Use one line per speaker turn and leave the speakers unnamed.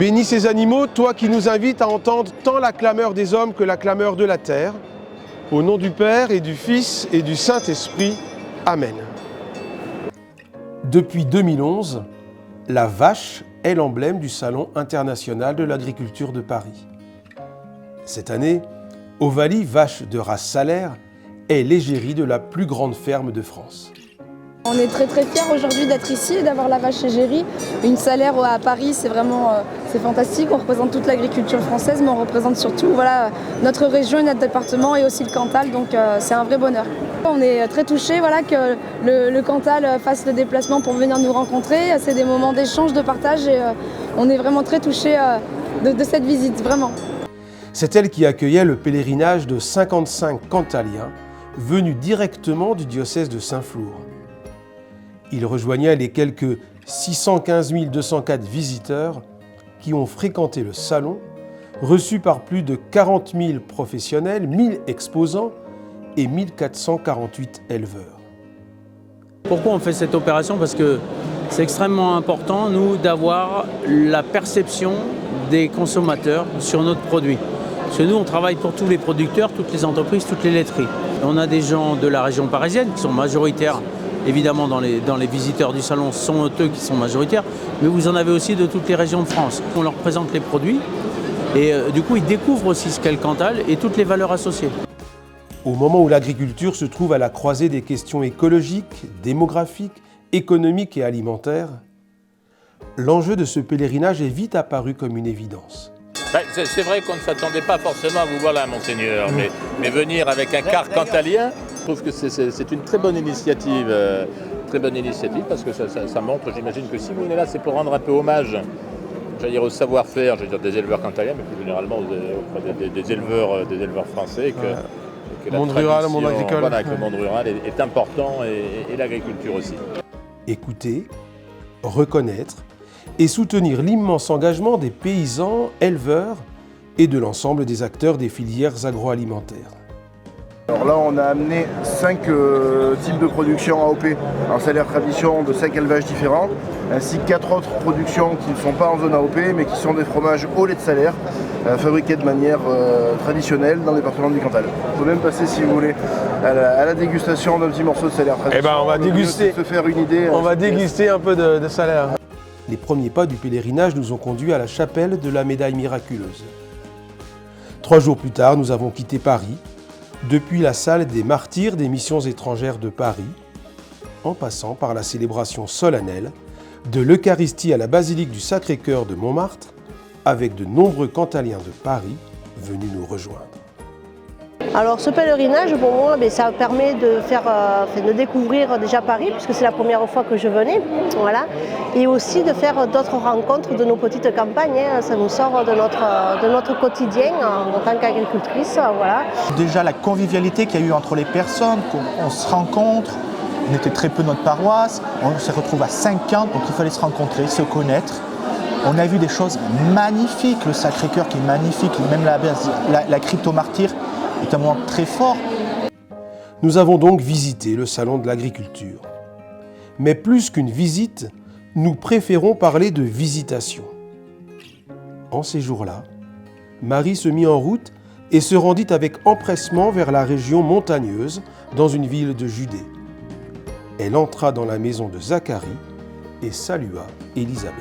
Bénis ces animaux, toi qui nous invites à entendre tant la clameur des hommes que la clameur de la terre. Au nom du Père et du Fils et du Saint-Esprit. Amen. Depuis 2011, la vache est l'emblème du Salon international de l'agriculture de Paris. Cette année, Ovalie, vache de race salaire, est l'égérie de la plus grande ferme de France.
On est très fiers aujourd'hui d'être ici et d'avoir la vache égérie. Une salaire à Paris, c'est vraiment c'est fantastique. On représente toute l'agriculture française, mais on représente surtout notre région et notre département et aussi le Cantal, donc c'est un vrai bonheur. On est très touchés que le Cantal fasse le déplacement pour venir nous rencontrer. C'est des moments d'échange, de partage et on est vraiment très touchés de cette visite, vraiment.
C'est elle qui accueillait le pèlerinage de 55 Cantaliens venus directement du diocèse de Saint-Flour. Il rejoignait les quelques 615 204 visiteurs qui ont fréquenté le salon, reçus par plus de 40 000 professionnels, 1000 exposants et 1448 éleveurs.
Pourquoi on fait cette opération? Parce que c'est extrêmement important, nous, d'avoir la perception des consommateurs sur notre produit. Parce que nous, on travaille pour tous les producteurs, toutes les entreprises, toutes les laiteries. On a des gens de la région parisienne qui sont majoritaires. Évidemment, dans les visiteurs du salon, ce sont eux qui sont majoritaires, mais vous en avez aussi de toutes les régions de France. On leur présente les produits et du coup, ils découvrent aussi ce qu'est le Cantal et toutes les valeurs associées.
Au moment où l'agriculture se trouve à la croisée des questions écologiques, démographiques, économiques et alimentaires, l'enjeu de ce pèlerinage est vite apparu comme une évidence.
C'est vrai qu'on ne s'attendait pas forcément à vous voir là, Monseigneur, mais venir avec un car cantalien, je trouve que c'est une très bonne initiative parce que ça montre, j'imagine que si vous venez là, c'est pour rendre un peu hommage, au savoir-faire, des éleveurs cantaliens, mais plus généralement des éleveurs français, que
monde rural, monde agricole.
Voilà, que le monde rural est important et l'agriculture aussi.
Écouter, reconnaître et soutenir l'immense engagement des paysans, éleveurs et de l'ensemble des acteurs des filières agroalimentaires.
Alors là, on a amené 5 types de production AOP en salaire tradition de 5 élevages différents, ainsi que 4 autres productions qui ne sont pas en zone AOP, mais qui sont des fromages au lait de salaire, fabriqués de manière traditionnelle dans le département du Cantal. On peut même passer, si vous voulez, à la dégustation d'un petit morceau de salaire tradition.
Eh ben, on va déguster.
Se faire une idée.
On va déguster un peu de salaire. Les premiers pas du pèlerinage nous ont conduits à la chapelle de la Médaille miraculeuse. 3 jours plus tard, nous avons quitté Paris, depuis la salle des martyrs des missions étrangères de Paris, en passant par la célébration solennelle de l'Eucharistie à la basilique du Sacré-Cœur de Montmartre, avec de nombreux Cantaliens de Paris venus nous rejoindre.
Alors ce pèlerinage, pour moi, ça permet de découvrir déjà Paris, puisque c'est la première fois que je venais, voilà, et aussi de faire d'autres rencontres de nos petites campagnes. Ça nous sort de notre quotidien en tant qu'agricultrice, voilà.
Déjà la convivialité qu'il y a eu entre les personnes, qu'on se rencontre, on était très peu notre paroisse, on se retrouve à 50, donc il fallait se rencontrer, se connaître. On a vu des choses magnifiques, le Sacré-Cœur qui est magnifique, même la crypte aux martyrs est un moment très fort.
Nous avons donc visité le salon de l'agriculture. Mais plus qu'une visite, nous préférons parler de visitation. En ces jours-là, Marie se mit en route et se rendit avec empressement vers la région montagneuse dans une ville de Judée. Elle entra dans la maison de Zacharie et salua Élisabeth.